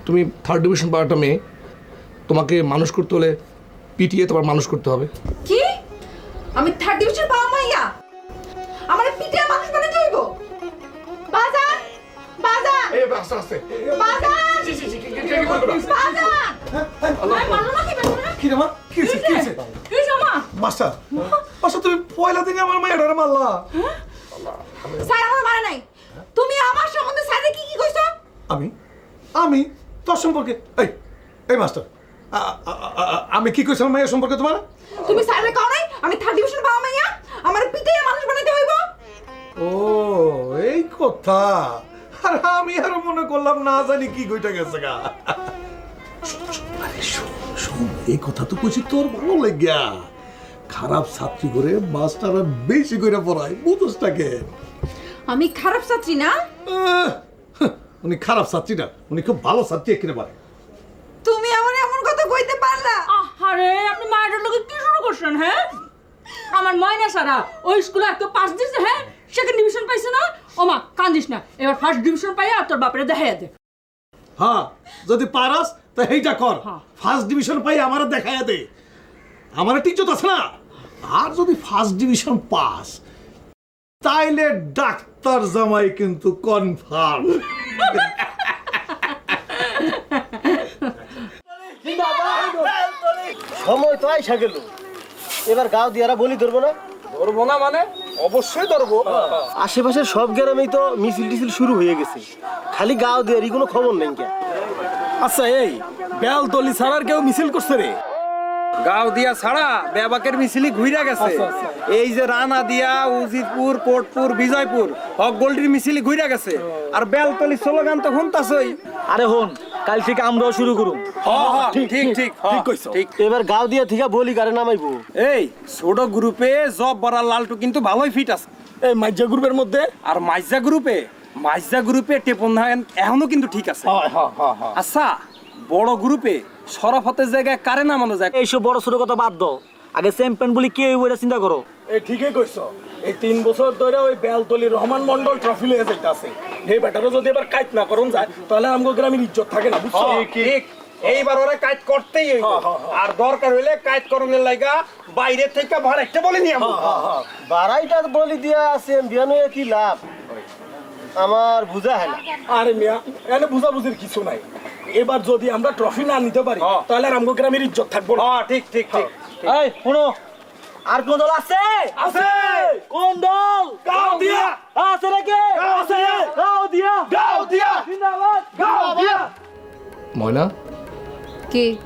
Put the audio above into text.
তুমি third division পাওয়াটা মেয়ে, তোমাকে মানুষ করতে হলে পিটিয়ে তোমার মানুষ করতে হবে। কি? আমি থার্ড ডিভিশন পাওয়া মাইয়া আমার পিটিয়ে মানুষ বানাতে হইব? বাজান বাজান এই আস্তে আস্তে বাজান জি জি জি কি বলবো বাজান আল্লাহ মারলো না কি রে মা? কি হয়েছে? কি হয়েছে? কি জামা মাস্টার, মাস্টার তুমি পয়লা দিনে আমার মেয়েটারে মারলা। স্যার আমার মারা নাই। তুমি আমার সম্বন্ধে স্যারে কি কি কইছো? আমি তোর সম্পর্কে এই মাস্টার, আমি কি কইছিলাম মেয়ের সম্পর্কে তোমার? তুমি স্যারে কও নাই আমি থার্ড ডিভিশন পাওয়া মাইয়া আমার পিটিয়ে মানুষ বানাতে হইব? ও এই কথা। আর আমি আর মনে করলাম না জানি কি কইটা গেছে গা। আরে শোন, এই কথা তো কইছি তোর ভালো লাগিয়া। খারাপ ছাত্রী করে মাস্টার বেশি করে পড়ায়, বুঝোসটাকে? আমি খারাপ ছাত্রী না? উনি খারাপ ছাত্রী না, উনি খুব ভালো ছাত্রী এখানে পারে। তুমি আমার এমন কথা কইতে পারলা? আরে আপনি মায়ের লোকে কি শুরু করছেন? হ্যাঁ, আমার ময়না সারা ওই স্কুলে এত পাস দিছে, হ্যাঁ সেকেন্ড ডিভিশন পাইছে না? ও মা কান্দিস না, এবার ফার্স্ট ডিভিশন পাইয়া তোর বাপরে দেখাইয়া দে। হ্যাঁ, যদি পারাস তা এইটা কর। হ্যাঁ। ফার্স্ট ডিভিশন পাই আমারে দেখাইয়া দে, আমারে টিচার আছে না। আর যদি ফার্স্ট ডিভিশন পাস তাইলে ডাক্তার জামাই কিন্তু কনফার্ম। সময় তো আইসা গেল, এবার গাঁও দিয়ারা বলি ধরবো না? ধরবো না মানে অবশ্যই ধরবো। আশেপাশের সব গ্রামেই তো মিছিল টিছিল শুরু হয়ে গেছে, খালি গাঁও দিয়ারই কোনো খবর নেই কে? আচ্ছা এই বেলতলি ছাড়ার কেউ মিছিল করছে রে? গাঁও দিয়া ছাড়া বেবাকের মিছিলি ঘুইরা গেছে। এই যে রানা দিয়া, উজিরপুর, কোটপুর, বিজয়পুর হক গোল্ডির মিছিলি ঘুইরা গেছে। আর বেলতলি স্লোগান তো শুনতাছই। আরে হন, কাল থেকে আমরাও শুরু করুন। ঠিক ঠিক ঠিক ঠিক কইছো। ঠিক। এবার গাঁও দিয়া থেকে বলি গারে নামাইবো। এই ছোট গ্রুপে জব বড়ার লালটু কিন্তু ভালোই ফিট আছে। এই মাইজা গ্রুপের মধ্যে আর মাইজা গ্রুপে টেপন ধান এখনো কিন্তু ঠিক আছে। আচ্ছা বড় গ্রুপে শরাফতের জায়গায় কারে নামানো যায়? এইসব বড় ছোট কথা বাদ দাও, আগে চ্যাম্পিয়ন বলি কে হইব এটা চিন্তা করো। এই ঠিকই কইছো। এই 3 বছর ধরে ওই বেলতলি রহমান মন্ডল ট্রফি লয়ে যাইতাছে। এই ব্যাটারও যদি এবার কাইট না করুন যায় তাহলে আমগো গ্রামের ইজ্জত থাকে না, বুঝছো? ঠিক। এইবার ওরা কাজ করতেই হইব। আর দরকার হইলে কাজ করণের লাগা বাইরে থেকে ভাড়া একটা বলে নিয়ে আমু। বাড়াইটা বলি দিয়া আছে বিয়ানো কি লাভ আমার বুঝা হয় না। আরে মিয়া, এনে বুঝাবুঝির কিছু নাই। এবার যদি আমরা ট্রফি না নিতে পারি তাহলে আর আমগো গ্রামের ইজ্জত থাকবো না। ঠিক ঠিক ঠিক। এই শুনো, আর কোন দল আছে? আছে। কোন দল? গাঁও দিয়া। আছে নাকি? আছে। গাঁও দিয়া। গাঁও দিয়া। জিন্দাবাদ। গাঁও দিয়া। ময়না, কি